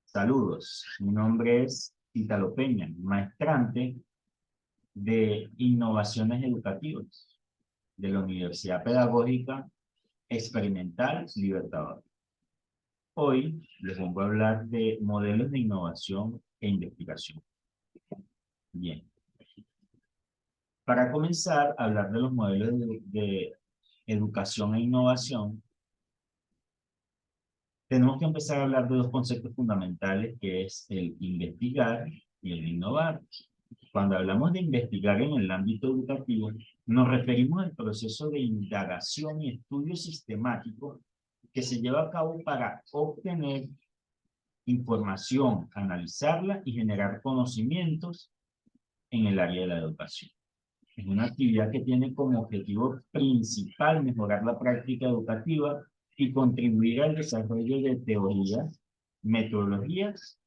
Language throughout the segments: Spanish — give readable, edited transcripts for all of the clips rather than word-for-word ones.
Saludos, mi nombre es Italo Peña, maestrante de Innovaciones Educativas de la Universidad Pedagógica Experimental Libertador. Hoy les vengo a hablar de modelos de innovación e investigación. Bien, para comenzar a hablar de los modelos de educación e innovación, tenemos que empezar a hablar de dos conceptos fundamentales, que es el investigar y el innovar. Cuando hablamos de investigar en el ámbito educativo, nos referimos al proceso de indagación y estudio sistemático que se lleva a cabo para obtener información, analizarla y generar conocimientos en el área de la educación. Es una actividad que tiene como objetivo principal mejorar la práctica educativa y contribuir al desarrollo de teorías, metodologías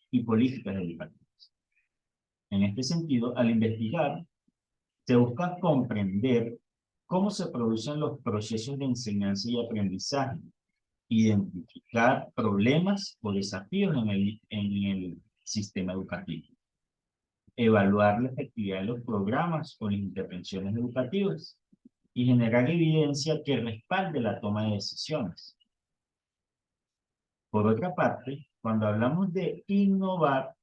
y políticas educativas. En este sentido, al investigar, se busca comprender cómo se producen los procesos de enseñanza y aprendizaje, identificar problemas o desafíos en el sistema educativo, evaluar la efectividad de los programas o las intervenciones educativas y generar evidencia que respalde la toma de decisiones. Por otra parte, cuando hablamos de innovar,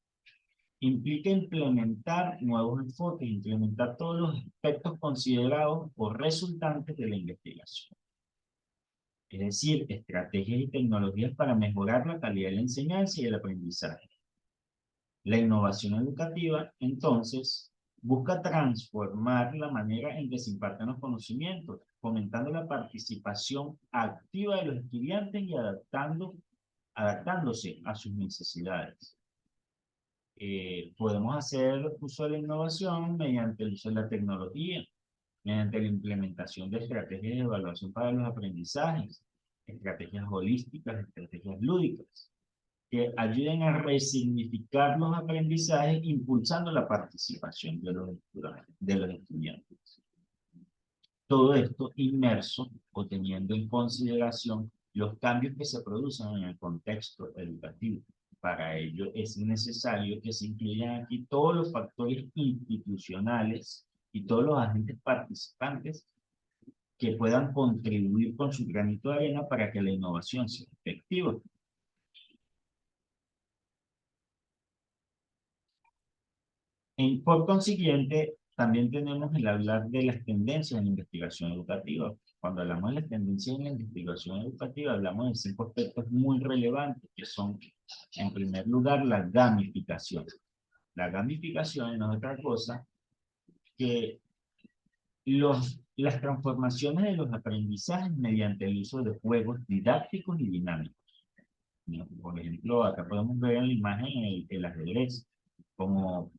implica implementar nuevos enfoques, implementar todos los aspectos considerados o resultantes de la investigación. Es decir, estrategias y tecnologías para mejorar la calidad de la enseñanza y el aprendizaje. La innovación educativa, entonces, busca transformar la manera en que se imparten los conocimientos, fomentando la participación activa de los estudiantes y adaptándose a sus necesidades. Podemos hacer uso de la innovación mediante el uso de la tecnología, mediante la implementación de estrategias de evaluación para los aprendizajes, estrategias holísticas, estrategias lúdicas, que ayuden a resignificar los aprendizajes, impulsando la participación de los estudiantes. Todo esto inmerso o teniendo en consideración los cambios que se producen en el contexto educativo. Para ello es necesario que se incluyan aquí todos los factores institucionales y todos los agentes participantes que puedan contribuir con su granito de arena para que la innovación sea efectiva. Por consiguiente, también tenemos el hablar de las tendencias en la investigación educativa. Cuando hablamos de las tendencias en la investigación educativa, hablamos de 5 aspectos muy relevantes, que son, en primer lugar, la gamificación. La gamificación no es otra cosa que las transformaciones de los aprendizajes mediante el uso de juegos didácticos y dinámicos. Por ejemplo, acá podemos ver en la imagen el ajedrez como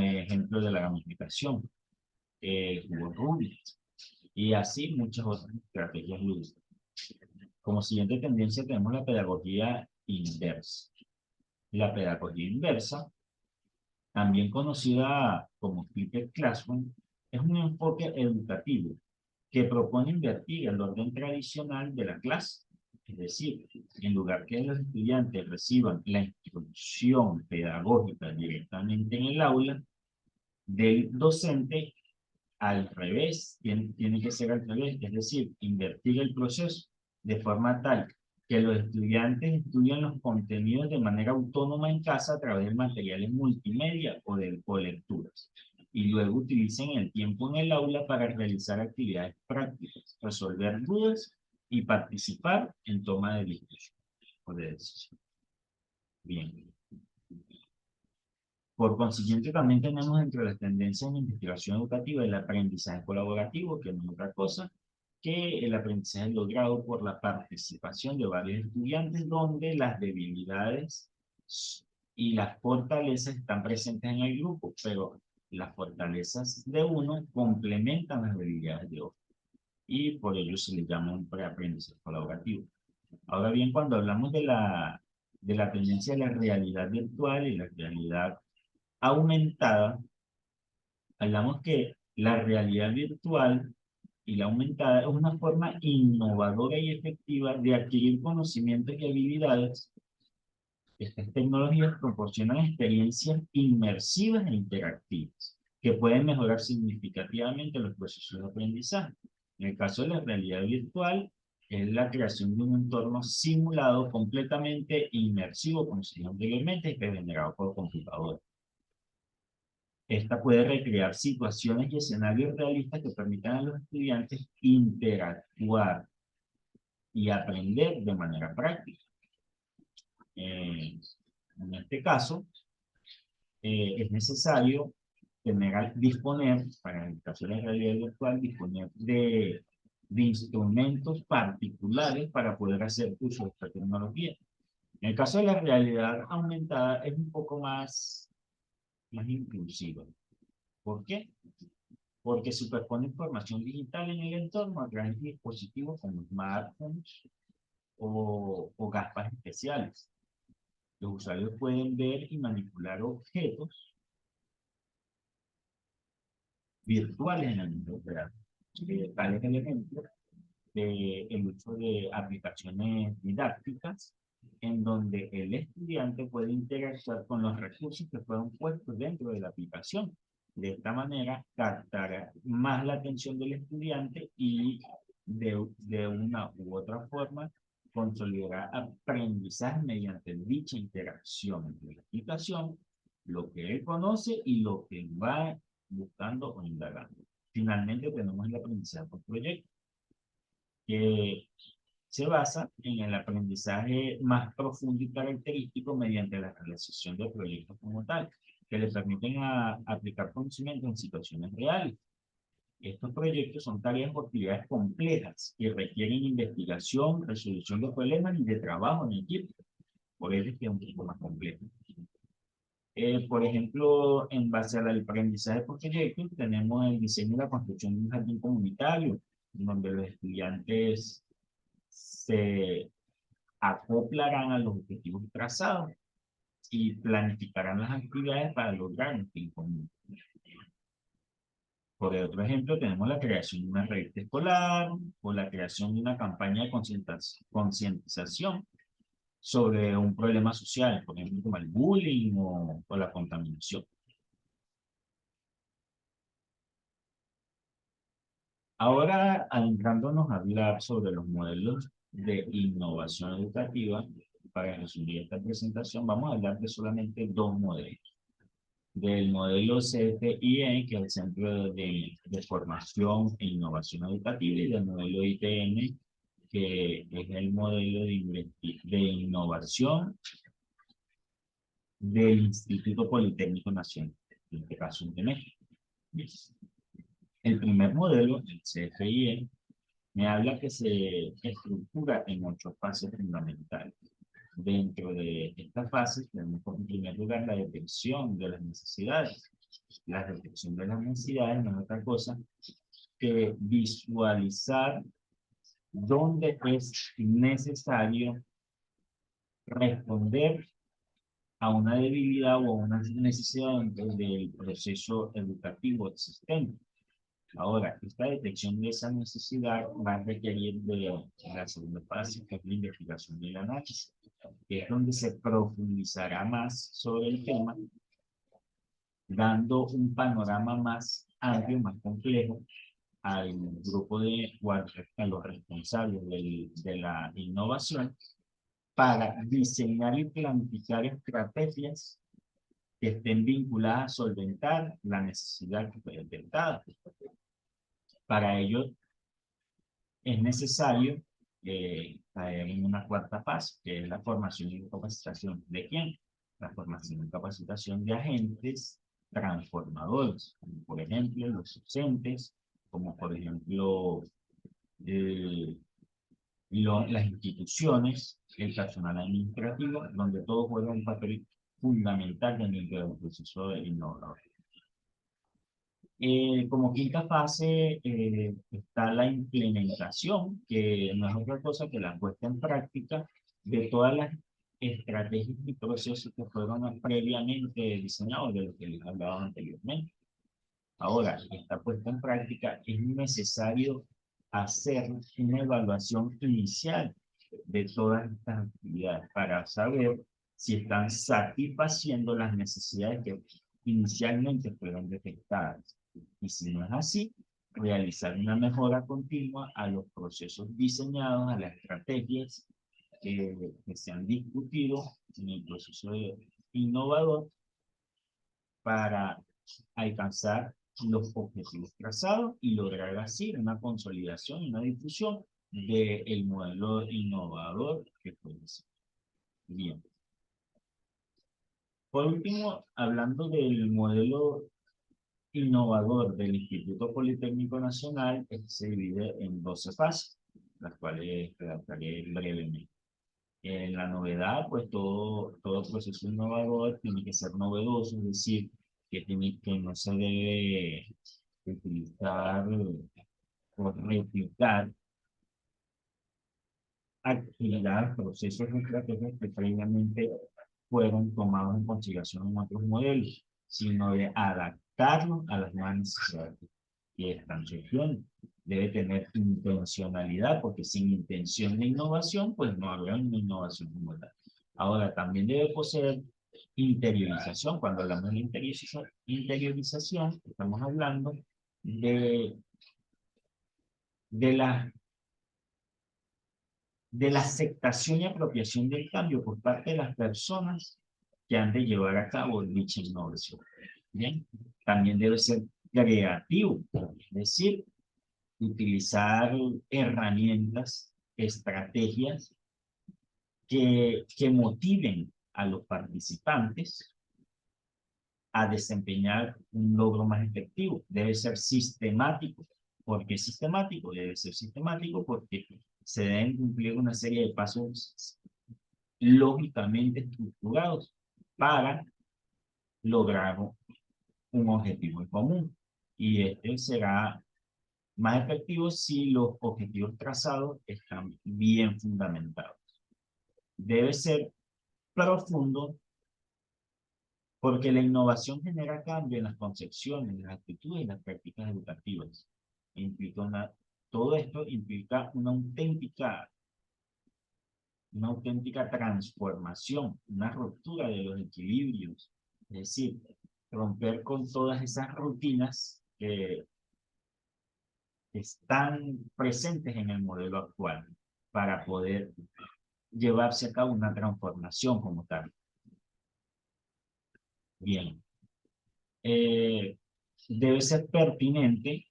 ejemplo de la gamificación, jugó Rubik, y así muchas otras estrategias lúdicas. Como siguiente tendencia tenemos la pedagogía inversa. La pedagogía inversa, también conocida como Flipped Classroom, es un enfoque educativo que propone invertir el orden tradicional de la clase. Es decir, en lugar que los estudiantes reciban la instrucción pedagógica directamente en el aula, del docente, al revés, tiene que ser al revés, es decir, invertir el proceso de forma tal que los estudiantes estudian los contenidos de manera autónoma en casa a través de materiales multimedia o lecturas, y luego utilicen el tiempo en el aula para realizar actividades prácticas, resolver dudas y participar en toma de discusión o de decisión. Bien. Por consiguiente, también tenemos entre las tendencias en investigación educativa el aprendizaje colaborativo, que no es otra cosa que el aprendizaje logrado por la participación de varios estudiantes, donde las debilidades y las fortalezas están presentes en el grupo, pero las fortalezas de uno complementan las debilidades de otro, y por ello se le llama un preaprendizaje colaborativo. Ahora bien, cuando hablamos de la tendencia de la realidad virtual y la realidad aumentada, hablamos que la realidad virtual y la aumentada es una forma innovadora y efectiva de adquirir conocimientos y habilidades. Estas tecnologías proporcionan experiencias inmersivas e interactivas que pueden mejorar significativamente los procesos de aprendizaje. En el caso de la realidad virtual, es la creación de un entorno simulado completamente inmersivo, como se llama anteriormente, que es generado por computadores. Esta puede recrear situaciones y escenarios realistas que permitan a los estudiantes interactuar y aprender de manera práctica. En este caso, es necesario disponer, para el caso de la realidad virtual, disponer de instrumentos particulares para poder hacer uso de esta tecnología. En el caso de la realidad aumentada es un poco más inclusiva. ¿Por qué? Porque superpone información digital en el entorno a través de dispositivos como smartphones o gafas especiales. Los usuarios pueden ver y manipular objetos virtuales en el mundo real. Tales elementos el uso de aplicaciones didácticas en donde el estudiante puede interactuar con los recursos que fueron puestos dentro de la aplicación. De esta manera, captará más la atención del estudiante y de una u otra forma consolidará aprendizaje mediante dicha interacción entre la aplicación, lo que él conoce y lo que va buscando o indagando. Finalmente tenemos el aprendizaje por proyecto, que se basa en el aprendizaje más profundo y característico mediante la realización de proyectos como tal, que le permiten aplicar conocimientos en situaciones reales. Estos proyectos son tareas o actividades complejas que requieren investigación, resolución de problemas y de trabajo en equipo. Por eso es que es un poco más complejo. Por ejemplo, en base al aprendizaje por proyectos, tenemos el diseño y la construcción de un jardín comunitario, donde los estudiantes se acoplarán a los objetivos trazados y planificarán las actividades para lograr un fin común. Por otro ejemplo, tenemos la creación de una revista escolar o la creación de una campaña de concientización sobre un problema social, por ejemplo, como el bullying o la contaminación. Ahora, adentrándonos a hablar sobre los modelos de innovación educativa, para resumir esta presentación, vamos a hablar de solamente dos modelos. Del modelo CFIE, que es el Centro de Formación e Innovación Educativa, y del modelo ITN, que es el modelo de innovación del Instituto Politécnico Nacional, en este caso de México. El primer modelo, el CFIE, me habla que se estructura en 8 fases fundamentales. Dentro de estas fases tenemos en primer lugar la detección de las necesidades. La detección de las necesidades no es otra cosa que visualizar dónde es necesario responder a una debilidad o a una necesidad dentro del proceso educativo existente. Ahora, esta detección de esa necesidad va a requerir de la segunda fase, que es la investigación y el análisis, que es donde se profundizará más sobre el tema, dando un panorama más amplio, más complejo al grupo a los responsables de la innovación para diseñar y planificar estrategias que estén vinculadas a solventar la necesidad que fue detectada. Para ello es necesario caer en una cuarta fase, que es la formación y capacitación. ¿De quién? La formación y capacitación de agentes transformadores, como por ejemplo los docentes, como por ejemplo eh, las instituciones, el personal administrativo, donde todos juegan un papel fundamental dentro del proceso innovador. Como quinta fase está la implementación, que no es otra cosa que la puesta en práctica de todas las estrategias y procesos que fueron previamente diseñados, de lo que les hablaba anteriormente. Ahora, esta puesta en práctica es necesario hacer una evaluación inicial de todas estas actividades para saber si están satisfaciendo las necesidades que inicialmente fueron detectadas. Y si no es así, realizar una mejora continua a los procesos diseñados, a las estrategias que se han discutido en el proceso innovador para alcanzar los objetivos trazados y lograr así una consolidación y una difusión del modelo innovador que puede ser. Bien. Por último, hablando del modelo innovador del Instituto Politécnico Nacional, este se divide en 12 fases, las cuales redactaré brevemente. En la novedad, pues todo proceso innovador tiene que ser novedoso, es decir, que no se debe utilizar o replicar actividades, procesos o estrategias que previamente fueron tomados en consideración en otros modelos, sino de adaptarlos a las nuevas necesidades que están surgiendo. Debe tener intencionalidad, porque sin intención de innovación, pues no habrá una innovación como tal. Ahora, también debe poseer interiorización. Cuando hablamos de interiorización, estamos hablando de, de la de la aceptación y apropiación del cambio por parte de las personas que han de llevar a cabo dicha innovación. Bien, también debe ser creativo, es decir, utilizar herramientas, estrategias que motiven a los participantes a desempeñar un logro más efectivo. Debe ser sistemático. ¿Por qué sistemático? Debe ser sistemático porque se deben cumplir una serie de pasos lógicamente estructurados para lograr un objetivo en común. Y este será más efectivo si los objetivos trazados están bien fundamentados. Debe ser profundo porque la innovación genera cambio en las concepciones, las actitudes y las prácticas educativas. Todo esto implica una auténtica transformación, una ruptura de los equilibrios, es decir, romper con todas esas rutinas que están presentes en el modelo actual para poder llevarse a cabo una transformación como tal. Bien, eh, debe ser pertinente,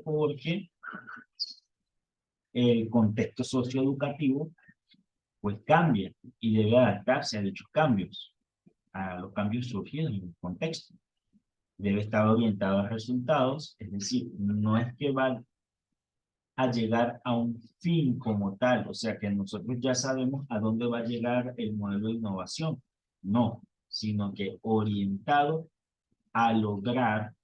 porque el contexto socioeducativo pues cambia y debe adaptarse a dichos cambios, a los cambios surgidos en el contexto. Debe estar orientado a resultados, es decir, no es que va a llegar a un fin como tal, o sea que nosotros ya sabemos a dónde va a llegar el modelo de innovación, no, sino que orientado a lograr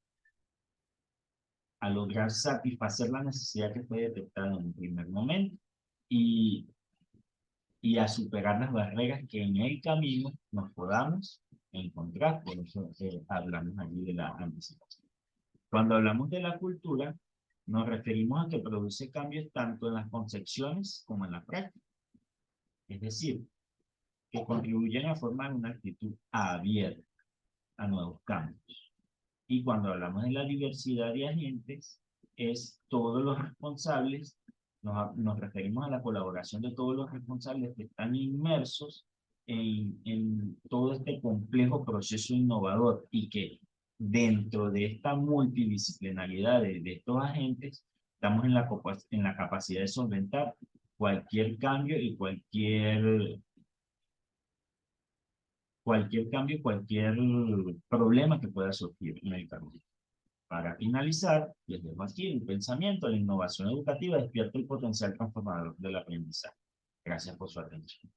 satisfacer la necesidad que fue detectada en un primer momento y, y a superar las barreras que en el camino nos podamos encontrar, por eso hablamos allí de la anticipación. Cuando hablamos de la cultura, nos referimos a que produce cambios tanto en las concepciones como en la práctica. Es decir, que contribuyen a formar una actitud abierta a nuevos cambios. Y cuando hablamos de la diversidad de agentes, es todos los responsables, nos referimos a la colaboración de todos los responsables que están inmersos en todo este complejo proceso innovador y que dentro de esta multidisciplinaridad de estos agentes, estamos en la capacidad de solventar cualquier cambio y cualquier cambio, cualquier problema que pueda surgir en el camino. Para finalizar, les dejo aquí el pensamiento, la innovación educativa despierta el potencial transformador del aprendizaje. Gracias por su atención.